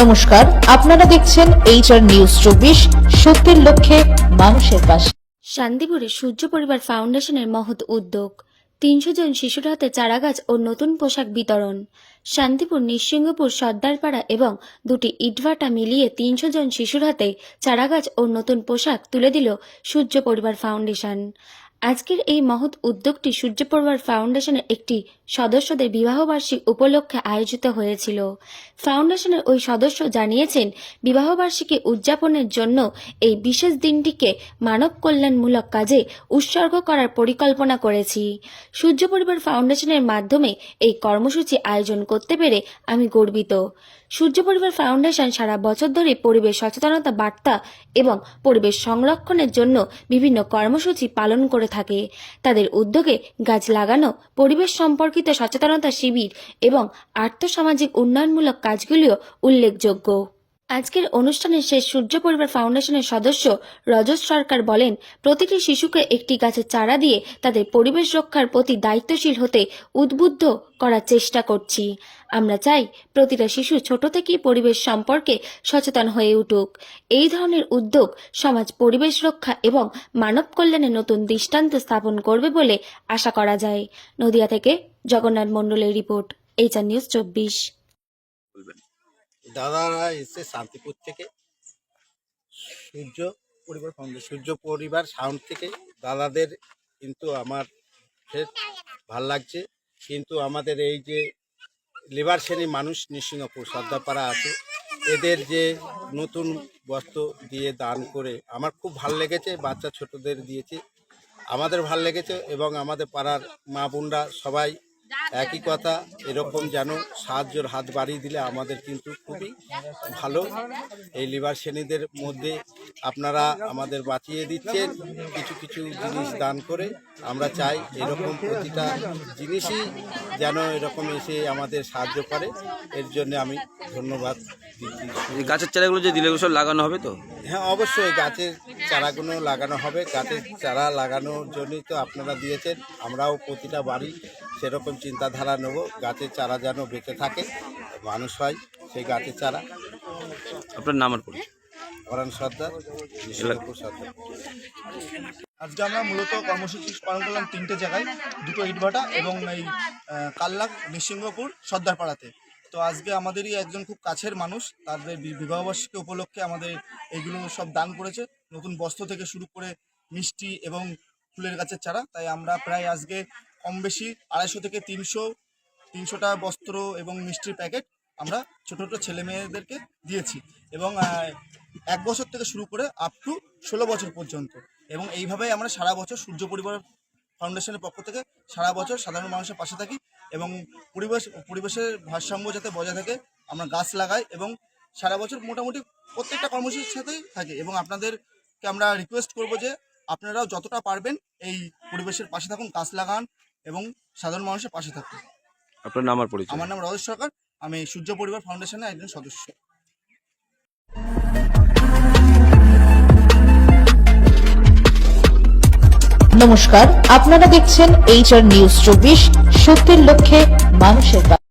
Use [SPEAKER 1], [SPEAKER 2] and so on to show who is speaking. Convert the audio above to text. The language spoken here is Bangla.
[SPEAKER 1] নমস্কার, আপনারা দেখছেন HR নিউজ 24, সত্যের লক্ষ্যে মানুষের পাশে।
[SPEAKER 2] শান্তিপুরে সূর্য পরিবার ফাউন্ডেশনের মহৎ উদ্যোগ, 300 জন শিশুর হাতে চারাগাছ ও নতুন পোশাক বিতরণ। শান্তিপুর, নিঃসিংহপুর, সর্দারপাড়া এবং দুটি ইটভাটা মিলিয়ে 300 জন শিশুর হাতে চারাগাছ ও নতুন পোশাক তুলে দিল সূর্য পরিবার ফাউন্ডেশন। আজকের এই মহৎ উদ্যোগটি সূর্য পরিবার ফাউন্ডেশনের একটি সদস্যদের বিবাহবার্ষিকী উপলক্ষে আয়োজিত হয়েছিল। ফাউন্ডেশনের ওই সদস্য জানিয়েছেন, বিবাহবার্ষিকী উদযাপনের জন্য এই বিশেষ দিনটিকে মানব কল্যাণমূলক কাজে উৎসর্গ করার পরিকল্পনা করেছি। সূর্য পরিবার ফাউন্ডেশনের মাধ্যমে এই কর্মসূচি আয়োজন করতে পেরে আমি গর্বিত। সূর্য পরিবার ফাউন্ডেশন সারা বছর ধরে পরিবেশ সচেতনতা বার্তা এবং পরিবেশ সংরক্ষণের জন্য বিভিন্ন কর্মসূচি পালন করে থাকে। তাদের উদ্যোগে গাছ লাগানো, পরিবেশ সম্পর্কিত সচেতনতা শিবির এবং আর্থসামাজিক উন্নয়নমূলক কাজগুলিও উল্লেখযোগ্য। আজকের অনুষ্ঠানে শেষ সূর্য পরিবার ফাউন্ডেশনের সদস্য রজত সরকার বলেন, প্রতিটি শিশুকে একটি গাছের চারা দিয়ে তাদের পরিবেশ রক্ষার প্রতি দায়িত্বশীল হতে উদ্বুদ্ধ করার চেষ্টা করছি। আমরা চাই প্রতিটা শিশু ছোট থেকেই পরিবেশ সম্পর্কে সচেতন হয়ে উঠুক। এই ধরনের উদ্যোগ সমাজ পরিবেশ রক্ষা এবং মানব কল্যাণে নতুন দৃষ্টান্ত স্থাপন করবে বলে আশা করা যায়। নদিয়া থেকে জগন্নাথ মণ্ডলের রিপোর্ট, HR নিউজ 24।
[SPEAKER 3] দাদারা এসে শান্তিপুর থেকে সূর্য পরিবার ফাউন্ডেশন, সূর্য পরিবার সাউন্ড থেকে দাদাদের কিন্তু আমার ফের ভাল লাগছে। কিন্তু আমাদের এই যে লেবার শ্রেণীর মানুষ নৃসিংহপুর সর্দারপাড়া আছে, এদের যে নতুন বস্ত্র দিয়ে দান করে আমার খুব ভাল লেগেছে। বাচ্চা ছোটদের দিয়েছে, আমাদের ভাল লেগেছে এবং আমাদের পাড়ার মা বোনরা সবাই একই কথা, এরকম যেন সাহায্যের হাত বাড়িয়ে দিলে আমাদের কিন্তু খুবই ভালো। এই লিভার শ্রেণীদের মধ্যে আপনারা আমাদের বাঁচিয়ে দিচ্ছেন কিছু কিছু জিনিস দান করে। আমরা চাই এরকম প্রতিটা জিনিসই যেন এরকম এসে আমাদের সাহায্য করে। এর জন্য আমি ধন্যবাদ দিচ্ছি।
[SPEAKER 4] গাছের চারাগুলো যে দিলে সব লাগানো হবে তো?
[SPEAKER 3] হ্যাঁ, অবশ্যই গাছের চারাগুলো লাগানো হবে। গাছের চারা লাগানোর জন্যই তো আপনারা দিয়েছেন। আমরাও প্রতিটা বাড়ি সেরকম চিন্তাধারা নেব, গাছের চারা যেন বেঁচে থাকে, মানুষ হয় সেই গাছের চারা।
[SPEAKER 4] আপনার নাম আর পরিচয়?
[SPEAKER 3] অরান সর্দার, নিঃসিংহপুর সর্দার।
[SPEAKER 5] আজকে আমরা মূলত কর্মসূচি পালন করলাম 3টে জায়গায়, 2টো ইটভাটা এবং এই কাল্লাক নিঃসিংহপুর সর্দারপাড়াতে। তো আজকে আমাদেরই একজন খুব কাছের মানুষ, তাদের বিবাহবার্ষিকী উপলক্ষে আমাদের এইগুলো সব দান করেছে, নতুন বস্ত্র থেকে শুরু করে মিষ্টি এবং ফুলের গাছের চারা। তাই আমরা প্রায় আজকে কম বেশি 250 থেকে 300টা বস্ত্র এবং মিষ্টির প্যাকেট আমরা ছোটো ছোটো ছেলে মেয়েদেরকে দিয়েছি এবং 1 বছর থেকে শুরু করে আপ টু 16 বছর পর্যন্ত। এবং এইভাবেই আমরা সারা বছর সূর্য পরিবার ফাউন্ডেশনের পক্ষ থেকে সারা বছর সাধারণ মানুষের পাশে থাকি এবং পরিবেশের ভারসাম্য যাতে বজায় থাকে আমরা গাছ লাগাই এবং সারা বছর মোটামুটি প্রত্যেকটা কর্মসূচির সাথেই থাকি। এবং আপনাদেরকে আমরা রিকোয়েস্ট করব যে আপনারাও যতটা পারবেন এই পরিবেশের পাশে থাকুন, গাছ লাগান এবং সাধারণ মানুষের পাশে থাকুন।
[SPEAKER 4] আপনার নাম আর পরিচয়?
[SPEAKER 5] আমার নাম রজত সরকার, আমি সূর্য পরিবার ফাউন্ডেশনের একজন সদস্য।
[SPEAKER 1] নমস্কার, আপনারা দেখছেন HR নিউজ 24, সত্যের লক্ষ্যে মানুষের পাশে।